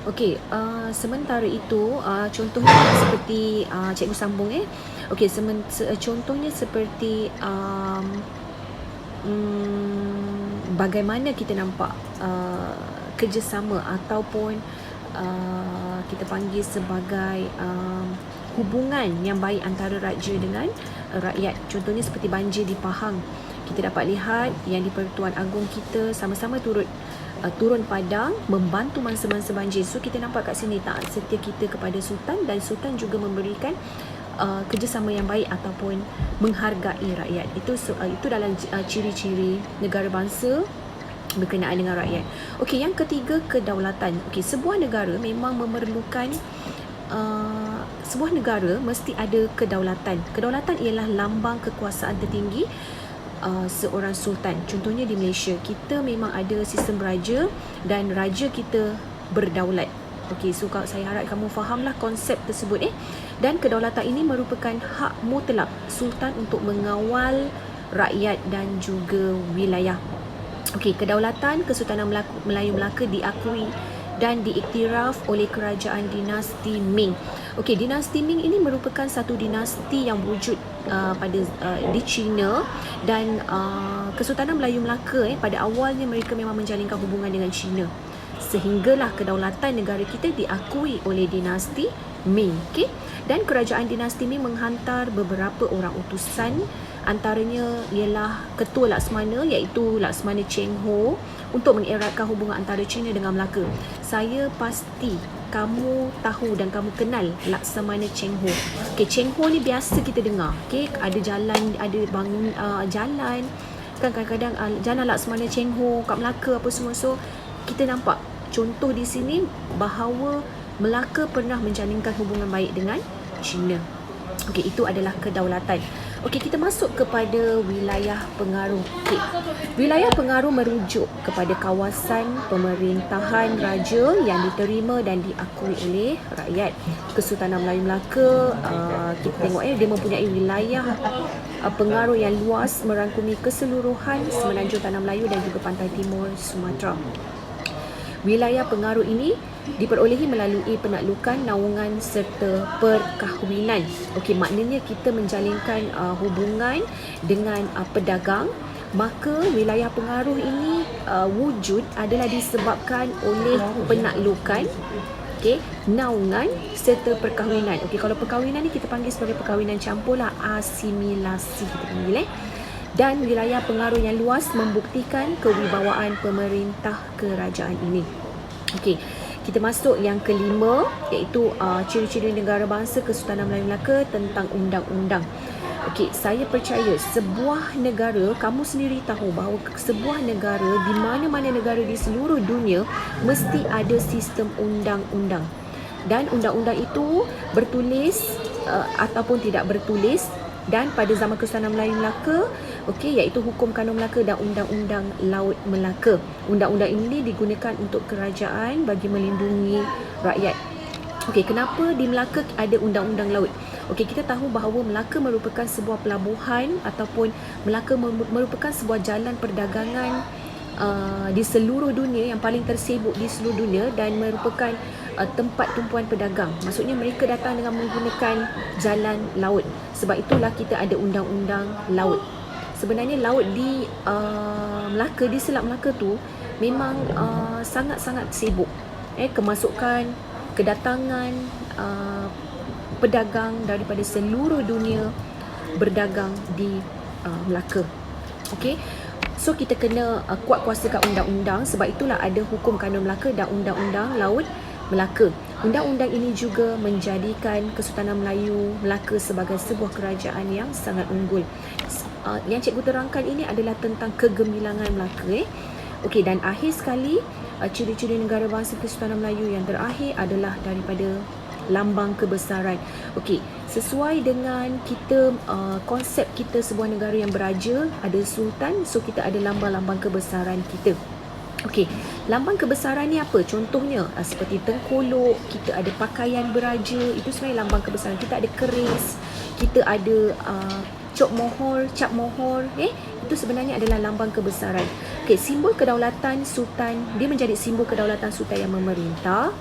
Okey, sementara itu, contohnya seperti, cikgu sambung okey, contohnya seperti, bagaimana kita nampak kerjasama ataupun kita panggil sebagai hubungan yang baik antara raja dengan rakyat. Contohnya seperti banjir di Pahang. Kita dapat lihat yang di Pertuan Agong kita sama-sama turun padang membantu mangsa-mangsa banjir. So kita nampak kat sini taat setia kita kepada Sultan, dan Sultan juga memberikan kerjasama yang baik ataupun menghargai rakyat. Itu dalam ciri-ciri negara bangsa berkenaan dengan rakyat. Okey, yang ketiga, kedaulatan. Okey, sebuah negara memang memerlukan sebuah negara mesti ada kedaulatan. Kedaulatan ialah lambang kekuasaan tertinggi seorang sultan. Contohnya di Malaysia, kita memang ada sistem raja dan raja kita berdaulat. Okey, so saya harap kamu fahamlah konsep tersebut Dan kedaulatan ini merupakan hak mutlak sultan untuk mengawal rakyat dan juga wilayah. Okey, kedaulatan Kesultanan Melayu Melaka diakui dan diiktiraf oleh kerajaan dinasti Ming. Okey, dinasti Ming ini merupakan satu dinasti yang wujud di China, dan Kesultanan Melayu Melaka pada awalnya mereka memang menjalinkan hubungan dengan China, sehinggalah kedaulatan negara kita diakui oleh dinasti Ming. Okey, dan kerajaan dinasti Ming menghantar beberapa orang utusan, antaranya ialah Ketua Laksmana iaitu Laksmana Cheng Ho, untuk mengeratkan hubungan antara China dengan Melaka. Saya pasti kamu tahu dan kamu kenal Laksamana Cheng Ho. Okey, Cheng Ho ni biasa kita dengar. Okey, ada jalan, ada bangun jalan. Kan kadang-kadang jalan Laksamana Cheng Ho kat Melaka apa semua. So kita nampak contoh di sini bahawa Melaka pernah menjalinkan hubungan baik dengan China. Okey, itu adalah kedaulatan. Okey, kita masuk kepada wilayah pengaruh. Okey, wilayah pengaruh merujuk kepada kawasan pemerintahan raja yang diterima dan diakui oleh rakyat. Kesultanan Melayu Melaka, kita tengok dia mempunyai wilayah pengaruh yang luas, merangkumi keseluruhan semenanjung Tanah Melayu dan juga pantai timur Sumatera. Wilayah pengaruh ini diperolehi melalui penaklukan, naungan serta perkahwinan. Okey, maknanya kita menjalinkan hubungan dengan pedagang. Maka wilayah pengaruh ini wujud adalah disebabkan oleh penaklukan, okey, naungan serta perkahwinan. Okey, kalau perkahwinan ni kita panggil sebagai perkahwinan campur lah, asimilasi kita panggil Dan wilayah pengaruh yang luas membuktikan kewibawaan pemerintah kerajaan ini. Okey, kita masuk yang kelima, iaitu ciri-ciri negara bangsa Kesultanan Melayu Melaka tentang undang-undang. Okey, saya percaya sebuah negara, kamu sendiri tahu bahawa sebuah negara, di mana-mana negara di seluruh dunia, mesti ada sistem undang-undang. Dan undang-undang itu bertulis ataupun tidak bertulis. Dan pada zaman Kesultanan Melayu Melaka, okey, iaitu Hukum Kanun Melaka dan Undang-Undang Laut Melaka. Undang-undang ini digunakan untuk kerajaan bagi melindungi rakyat. Okey, kenapa di Melaka ada Undang-Undang Laut? Okey, kita tahu bahawa Melaka merupakan sebuah pelabuhan ataupun Melaka merupakan sebuah jalan perdagangan di seluruh dunia, yang paling tersibuk di seluruh dunia, dan merupakan tempat tumpuan pedagang. Maksudnya mereka datang dengan menggunakan jalan laut. Sebab itulah kita ada undang-undang laut. Sebenarnya laut di Melaka, di Selat Melaka tu memang sangat-sangat sibuk. Kemasukan, kedatangan pedagang daripada seluruh dunia berdagang di Melaka. Okey. So kita kena kuat kuasakan undang-undang. Sebab itulah ada Hukum Kanun Melaka dan Undang-Undang Laut Melaka. Undang-undang ini juga menjadikan Kesultanan Melayu Melaka sebagai sebuah kerajaan yang sangat unggul. Yang cikgu terangkan ini adalah tentang kegemilangan Melaka. Okey, dan akhir sekali, ciri-ciri negara bangsa Kesultanan Melayu yang terakhir adalah daripada lambang kebesaran. Okey, sesuai dengan kita konsep kita sebuah negara yang beraja, ada sultan, so kita ada lambang-lambang kebesaran kita. Okey, lambang kebesaran ni apa? Contohnya seperti tengkolok, kita ada pakaian beraja, itu sebenarnya lambang kebesaran. Kita ada keris, kita ada cap mohor, itu sebenarnya adalah lambang kebesaran. Okey, simbol kedaulatan sultan, dia menjadi simbol kedaulatan sultan yang memerintah.